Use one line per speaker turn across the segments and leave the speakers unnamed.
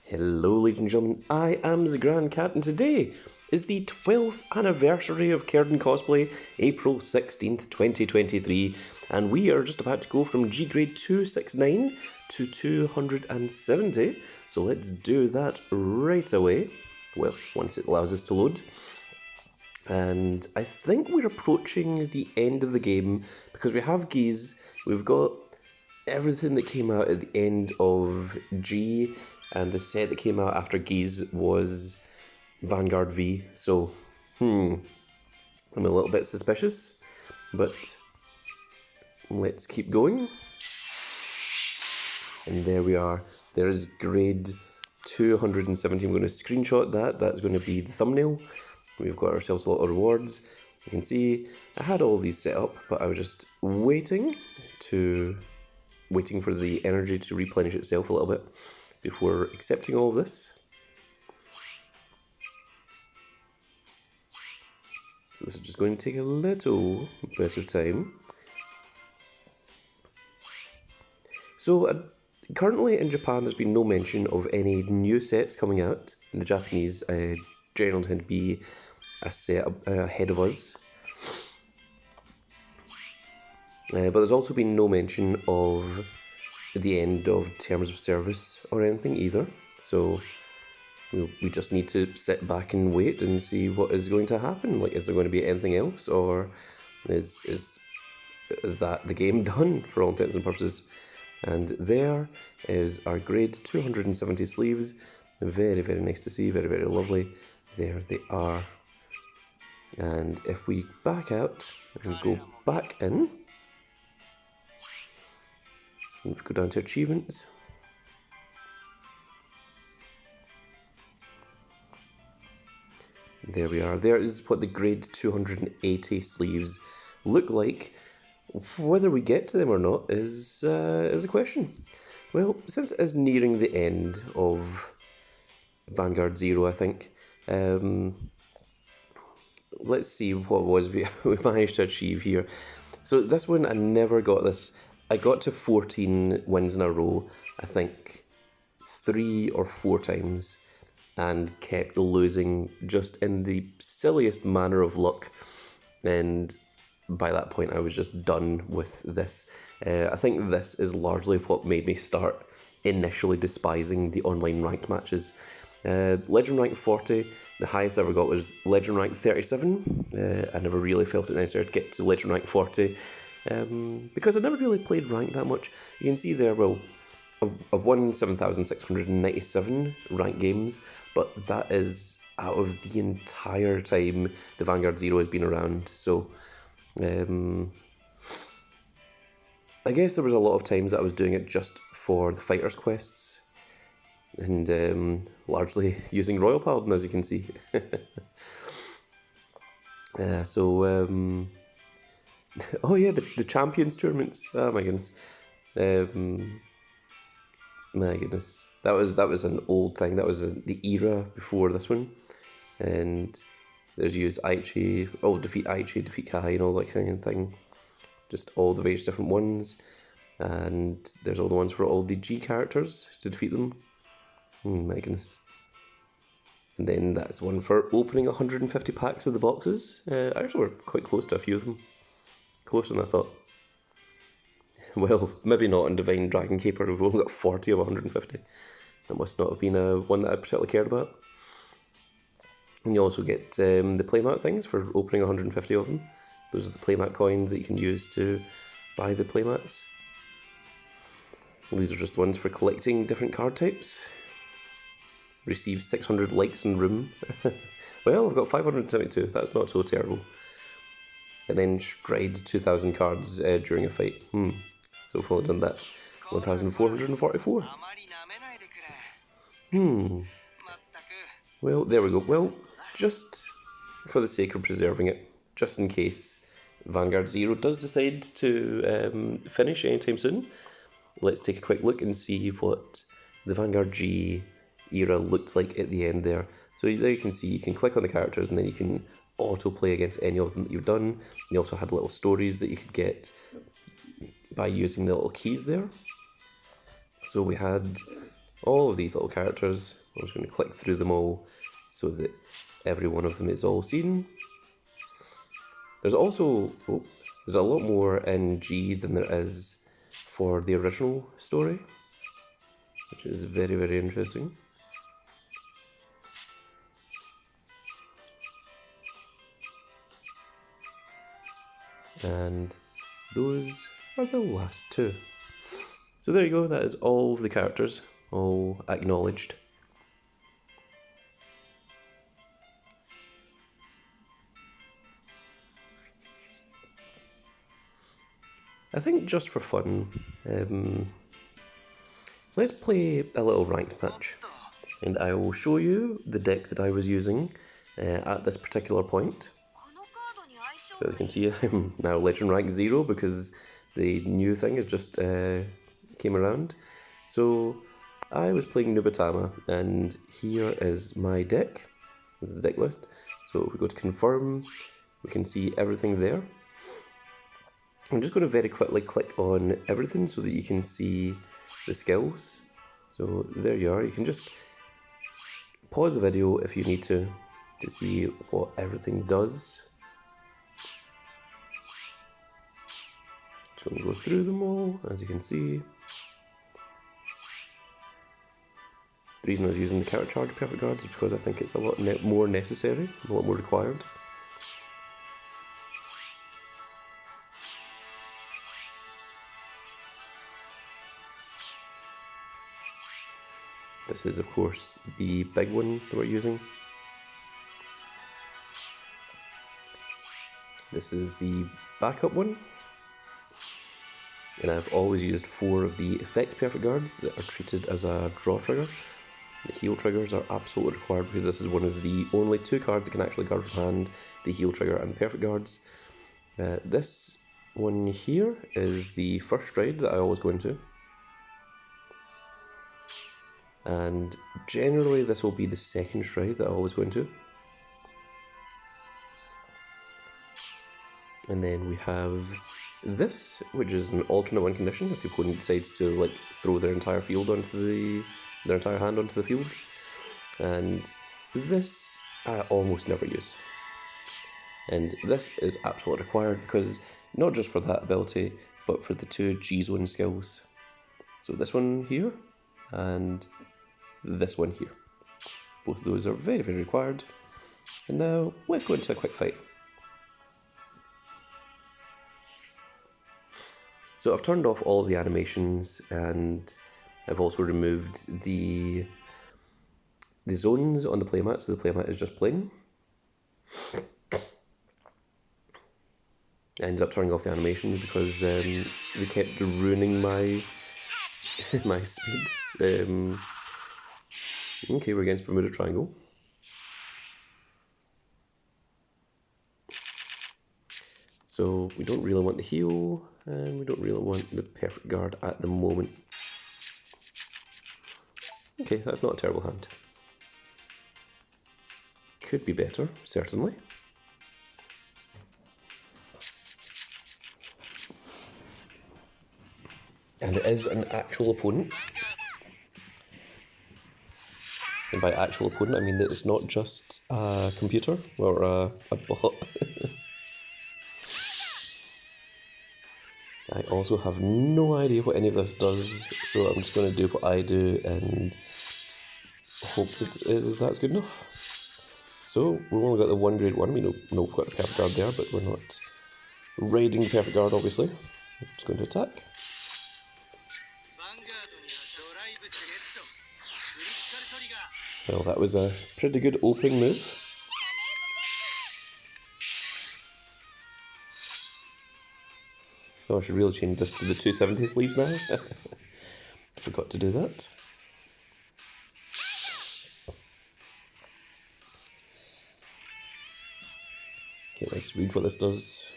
Hello ladies and gentlemen, I am the Grand Cat and today is the 12th anniversary of Cairden Cosplay, April 16th, 2023, and we are just about to go from G grade 269 to 270, so let's do that right away, well, once it allows us to load. And I think we're approaching the end of the game because we have G's, we've got everything that came out at the end of G, and the set that came out after G's was Vanguard V, so, I'm a little bit suspicious, but let's keep going. And there we are, there is grade 270, I'm going to screenshot that, that's going to be the thumbnail. We've got ourselves a lot of rewards. You can see I had all these set up, but I was just waiting for the energy to replenish itself a little bit before accepting all of this. So this is just going to take a little bit of time. So currently in Japan there's been no mention of any new sets coming out. In the Japanese generally tend to be a set ahead of us. But there's also been no mention of the end of terms of service or anything either, so we just need to sit back and wait and see what is going to happen. Like, is there going to be anything else, or is that the game done for all intents and purposes? And there is our grade 270 sleeves. Very, very nice to see, very, very lovely. There they are. And if we back out and go back in, and we go down to achievements. There we are. There is what the grade 280 sleeves look like. Whether we get to them or not is a question. Well, since it is nearing the end of Vanguard Zero, I think, let's see what it was we managed to achieve here. So this one, I never got this. I got to 14 wins in a row, I think 3 or 4 times, and kept losing just in the silliest manner of luck. And by that point, I was just done with this. I think this is largely what made me start initially despising the online ranked matches. Legend rank 40, the highest I ever got was Legend rank 37. I never really felt it necessary to get to Legend rank 40. Because I never really played ranked that much. You can see there, well, I've won 7,697 ranked games, but that is out of the entire time the Vanguard Zero has been around, so I guess there was a lot of times that I was doing it just for the fighters quests, and largely using Royal Paladin, as you can see. Oh yeah, the Champions tournaments. Oh my goodness. My goodness. That was an old thing. That was the era before this one. And there's use Aichi, defeat Aichi, defeat Kai, and all that kind of thing. Just all the various different ones. And there's all the ones for all the G characters to defeat them. My goodness. And then that's one for opening 150 packs of the boxes. Actually, we're quite close to a few of them. Closer than I thought. Well, maybe not in Divine Dragon Keeper, we've only got 40 of 150. That must not have been one that I particularly cared about. And you also get the playmat things for opening 150 of them. Those are the playmat coins that you can use to buy the playmats. These are just ones for collecting different card types. Receive 600 likes on Room. Well, I've got 572, that's not so terrible. And then stride 2,000 cards during a fight. So far I've done that. 1,444. Well, there we go. Well, just for the sake of preserving it, just in case Vanguard Zero does decide to finish anytime soon, let's take a quick look and see what the Vanguard G era looked like at the end there. So there you can see, you can click on the characters and then you can autoplay against any of them that you've done. You also had little stories that you could get by using the little keys there. So we had all of these little characters. I'm just going to click through them all so that every one of them is all seen. There's also, there's a lot more in G than there is for the original story, which is very, very interesting. And those are the last two. So there you go, that is all of the characters, all acknowledged. I think just for fun, let's play a little ranked match. And I will show you the deck that I was using at this particular point. So as you can see, I'm now Legend Rank 0 because the new thing has just came around. So I was playing Nubatama, and here is my deck. This is the deck list. So if we go to confirm, we can see everything there. I'm just going to very quickly click on everything so that you can see the skills. So there you are. You can just pause the video if you need to see what everything does. Just going to go through them all, as you can see. The reason I was using the character charge perfect guards is because I think it's a lot more necessary, a lot more required. This is, of course, the big one that we're using. This is the backup one. And I've always used 4 of the effect perfect guards that are treated as a draw trigger. The heal triggers are absolutely required because this is one of the only 2 cards that can actually guard from hand, the heal trigger and perfect guards. This one here is the first stride that I always go into. And generally this will be the second stride that I always go into. And then we have this, which is an alternate win condition if the opponent decides to like throw their entire field onto their entire hand onto the field. And this I almost never use. And this is absolutely required because not just for that ability, but for the 2 G-zone skills. So this one here and this one here. Both of those are very, very required. And now let's go into a quick fight. So I've turned off all of the animations, and I've also removed the zones on the playmat, so the playmat is just plain. I ended up turning off the animations because they kept ruining my my speed. Okay, we're against Bermuda Triangle. So we don't really want the heal, and we don't really want the perfect guard at the moment. Okay, that's not a terrible hand. Could be better, certainly. And it is an actual opponent. And by actual opponent, I mean that it's not just a computer or a bot. I also have no idea what any of this does, so I'm just going to do what I do and hope that that's good enough. So we've only got the 1 grade 1. We know we've got the perfect guard there, but we're not raiding the perfect guard, obviously. I'm just going to attack. Well, that was a pretty good opening move. Oh, I should really change this to the 270 sleeves now. Forgot to do that. Okay, let's read what this does.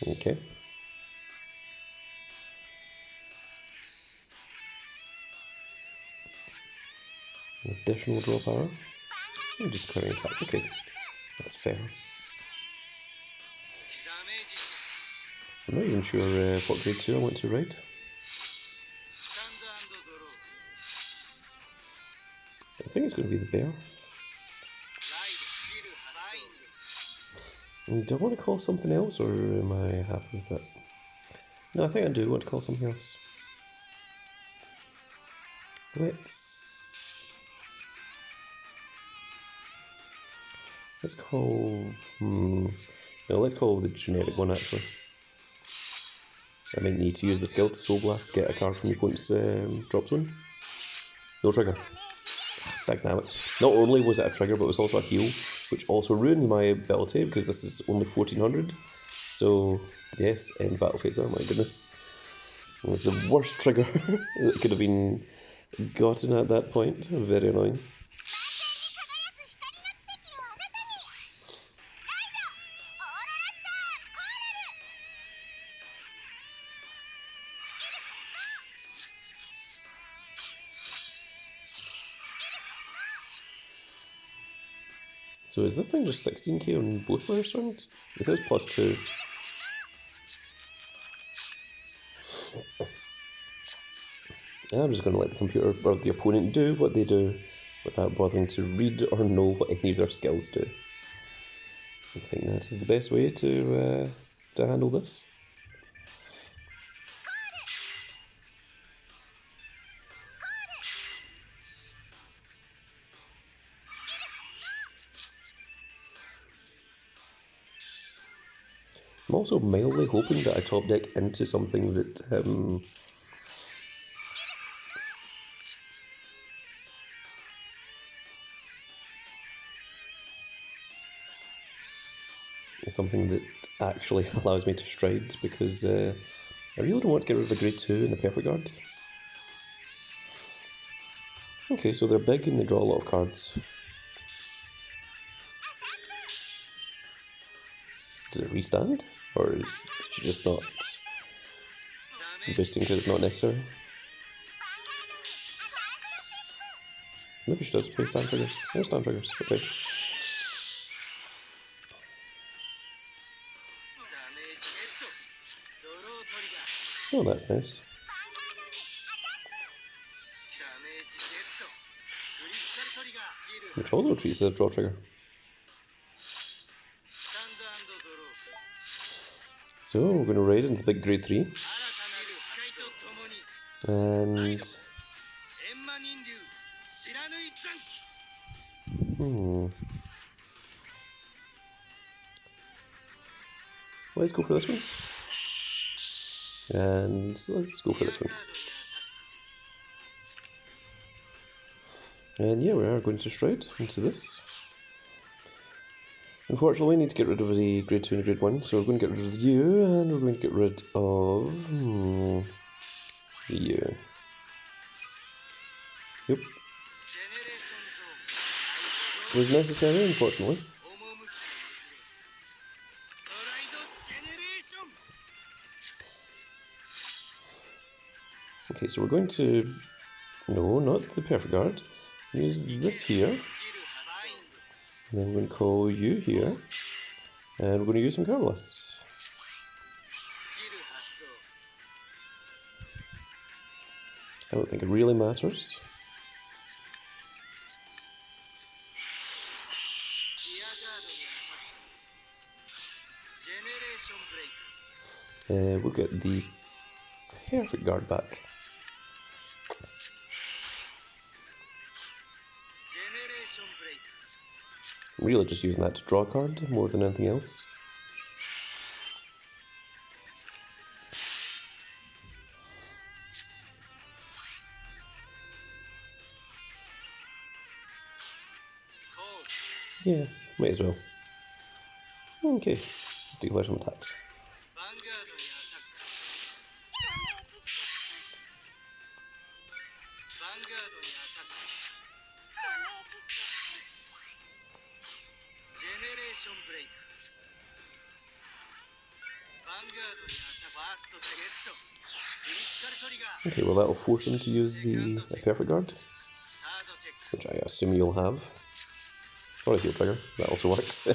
Okay. Additional draw power. I'm just clearing attack. Okay, that's fair. I'm not even sure what grade 2 I want to ride. I think it's going to be the bear. Do I want to call something else, or am I happy with that? No, I think I do want to call something else. Let's call... No, let's call the generic one, actually. I might need to use the skill to Soul Blast to get a card from the opponent's drop zone. No trigger. Dagnabbit. Not only was it a trigger, but it was also a heal, which also ruins my ability, because this is only 1400. So, yes, end battle phase. Oh my goodness. It was the worst trigger that could have been gotten at that point. Very annoying. So is this thing just 16k on both players' turns? It says +2. I'm just going to let the computer or the opponent do what they do without bothering to read or know what any of their skills do. I think that is the best way to handle this. I'm also mildly hoping that I top deck into something that is something that actually allows me to stride, because I really don't want to get rid of a grade 2 in the Perfect Guard. Okay, so they're big and they draw a lot of cards. Does it restand? Or is she just not boosting because it's not necessary? Maybe she does play stand triggers. No stand triggers, okay. Oh, that's nice. Which also treats as a draw trigger. So we're going to raid into the big grade 3. And... Let's go for this one. And let's go for this one. And yeah, we are going to stride into this. Unfortunately, we need to get rid of the grade 2 and grade 1, so we're going to get rid of you, and we're going to get rid of you. Yep. It was necessary, unfortunately. Okay, so we're going to... No, not the Perfect Guard. Use this here. And then we're going to call you here. And we're going to use some card lists. I don't think it really matters. We'll get the Perfect Guard back. I'm really just using that to draw a card more than anything else. Yeah, might as well. Okay, declare some attacks. Okay, well that'll force him to use the Perfect Guard, which I assume you'll have. Or a heal trigger, that also works.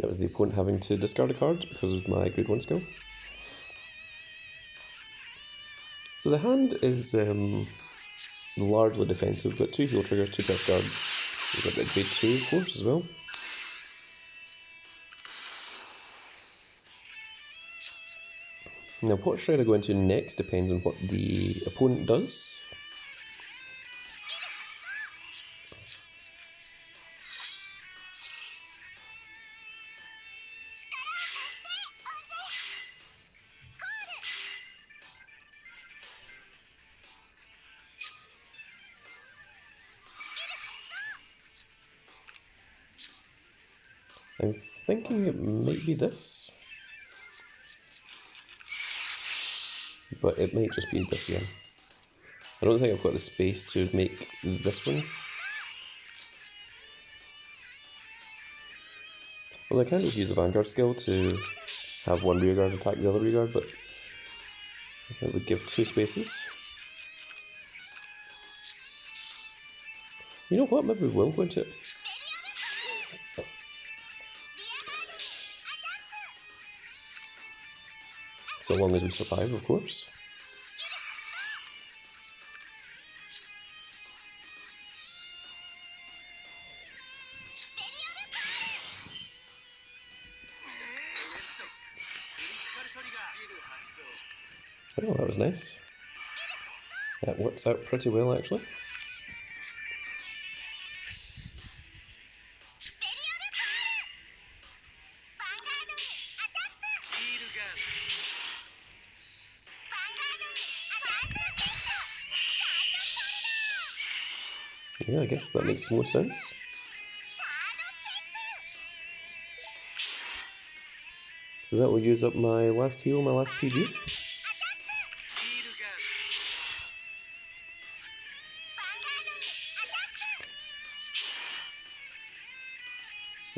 That was the opponent having to discard a card because of my grade 1 skill. So the hand is largely defensive. We've got 2 heal triggers, 2 turf guards. We've got the grade 2, of course, as well. Now, what shred I go into next depends on what the opponent does. I'm thinking it might be this, but it might just be this again. I don't think I've got the space to make this one. Well, I can just use the Vanguard skill to have one rearguard attack the other rearguard, but it would give 2 spaces. You know what, maybe we will go into it. So long as we survive, of course. Oh, that was nice. That works out pretty well, actually. Yeah, I guess that makes more sense. So that will use up my last heal, my last PG.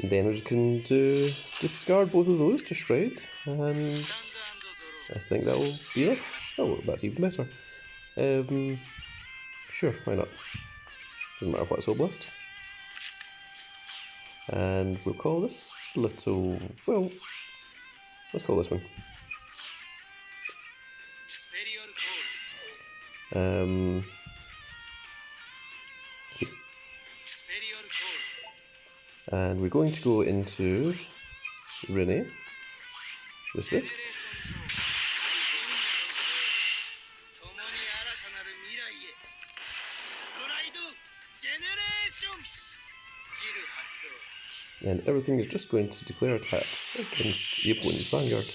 And then I just can discard both of those to shred, and I think that will be it. Oh, that's even better. Sure, why not? Doesn't matter what Soul Blast. And we'll call this little, well, let's call this one. Here. And we're going to go into Renee with this. And everything is just going to declare attacks against the opponent's Vanguard.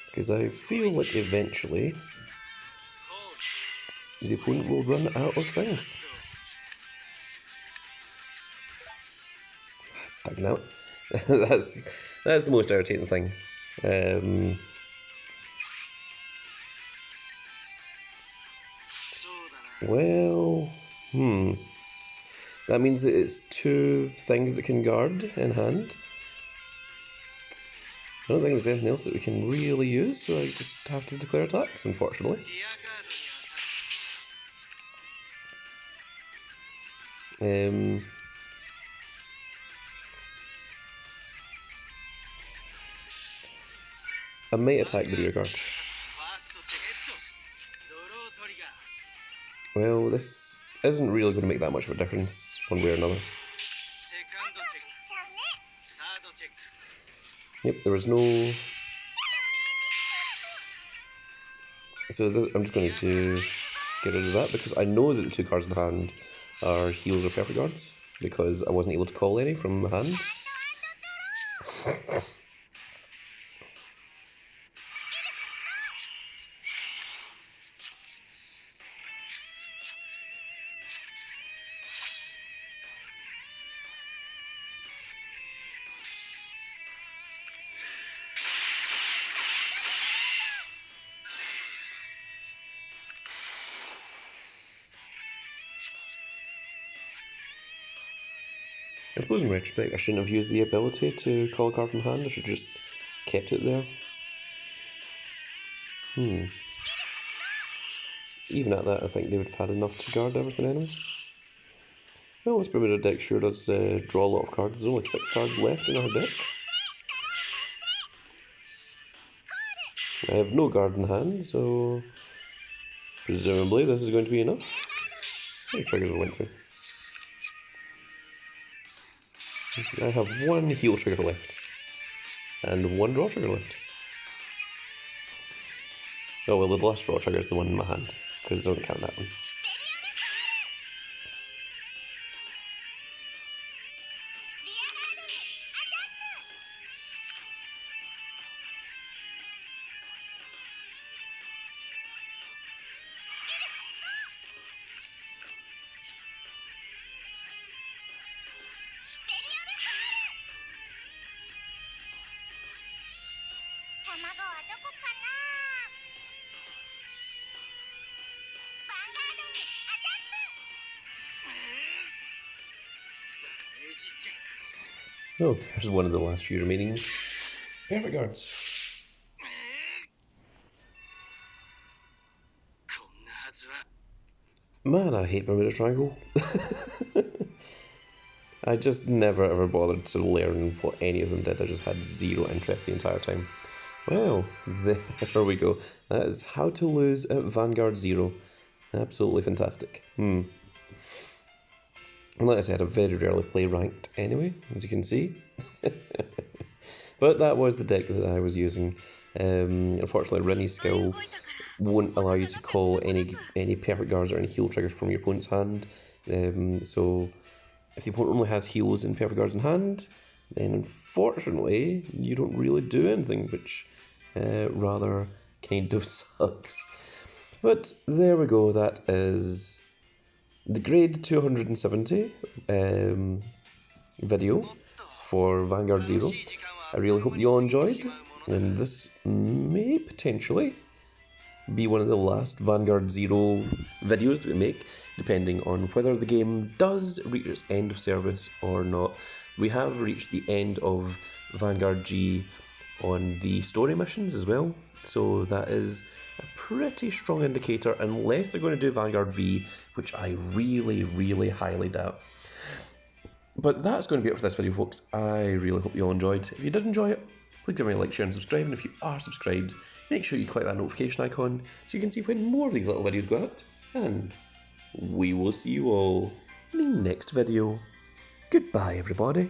Because I feel like eventually the opponent will run out of things. Bagging out. that's the most irritating thing. Well, that means that it's 2 things that can guard in hand. I don't think there's anything else that we can really use, so I just have to declare attacks, unfortunately. I might attack the rear guard. Well, this isn't really going to make that much of a difference one way or another. Yep, there was no... So this, I'm just going to get rid of that because I know that the 2 cards in the hand are heals or perfect guards because I wasn't able to call any from the hand. I suppose in retrospect I shouldn't have used the ability to call a card from hand, I should have just kept it there. Even at that I think they would have had enough to guard everything anyway. Well, this Bermuda deck sure does draw a lot of cards. There's only 6 cards left in our deck. I have no guard in hand, so presumably this is going to be enough. How many triggers I went through? I have 1 heal trigger left. And 1 draw trigger left. Oh well, the last draw trigger is the one in my hand, because it doesn't count that one. Oh, there's one of the last few remaining perfect guards. Man, I hate Bermuda Triangle. I just never ever bothered to learn what any of them did. I just had zero interest the entire time. Well, there we go. That is how to lose at Vanguard Zero. Absolutely fantastic. And like I said, I very rarely play ranked anyway, as you can see. But that was the deck that I was using. Unfortunately, Rinny's skill won't allow you to call any perfect guards or any heal triggers from your opponent's hand. So if the opponent only has heals and perfect guards in hand, then unfortunately you don't really do anything, which rather kind of sucks. But there we go, that is the grade 270 video for Vanguard Zero. I really hope you all enjoyed, and this may potentially be one of the last Vanguard Zero videos that we make, depending on whether the game does reach its end of service or not. We have reached the end of Vanguard G on the story missions as well, so that is a pretty strong indicator, unless they're going to do Vanguard V, which I really highly doubt. But that's going to be it for this video, folks. I really hope you all enjoyed. If you did enjoy it, please give me a like, share and subscribe, and if you are subscribed, make sure you click that notification icon so you can see when more of these little videos go out. And we will see you all in the next video. Goodbye, everybody.